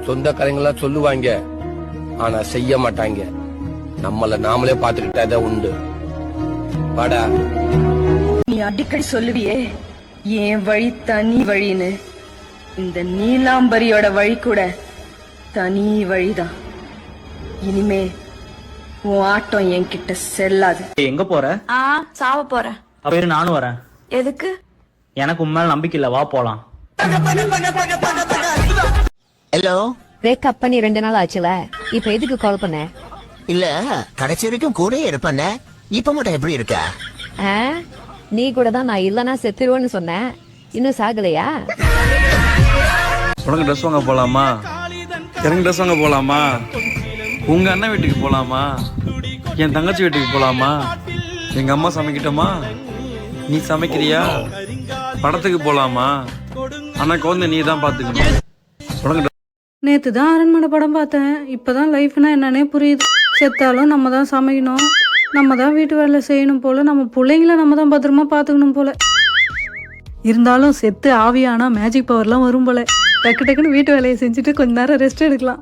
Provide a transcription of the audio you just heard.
சொந்தக்காரங்களாம் சொல்லுவாங்க, ஆனா செய்ய மாட்டாங்க. நம்மள நாமளே பாத்துக்கிட்டா உண்டு. வாடா. நீ அடிக்கடி சொல்லுவியே என் வழி தனி வழின்னு. இந்த நீலாம்பரியோட வழி கூட தனி வழிதான். இனிமே உன் ஆட்டம் என்கிட்ட செல்லாது. எங்க போற? சாவ போறேன். அப்ப நானும் வரேன். எதுக்கு? எனக்கு உண்மையில நம்பிக்கை இல்ல, வா போலாம். ஹலோ, பிரேக்கப் பண்ணி 2 நாள் ஆச்சுல, இப்ப எதுக்கு கால் பண்ண? இல்ல கடைசி வரைக்கும் கூட இருப்பேன். இப்ப மட்டும் எப்படி இருக்க? நீ கூட தான் நான் இல்லனா செத்துருவேன்னு சொன்னேன். இன்னும் சாகலையா? உனக்கு ட்ரெஸ் வாங்க போலாமா? எனக்கு ட்ரெஸ் வாங்க போலாமா? உங்க அண்ணன் வீட்டுக்கு போலாமா? என் தங்கச்சி வீட்டுக்கு போலாமா? எங்க அம்மா சமைக்கிட்டோமா? நீ சமைக்கிறியா? படத்துக்கு போலாமா? ஆனா குழந்தை நீ தான் பாத்துக்கணும். உனக்கு நேத்து தான் அரண்மனை படம் பார்த்தேன். இப்பதான் லைஃப்னா என்னன்னே புரியுது. செத்தாலும் நம்ம தான் சமைக்கணும், நம்ம தான் வீட்டு வேலை செய்யணும் போல, நம்ம பிள்ளைங்கள நம்ம தான் பத்திரமா பாத்துக்கணும் போல. இருந்தாலும் செத்து ஆவியானா மேஜிக் பவர்லாம் வரும் போல. டக்கு டக்குன்னு வீட்டு வேலையை செஞ்சுட்டு கொஞ்ச நேரம் ரெஸ்ட் எடுக்கலாம்.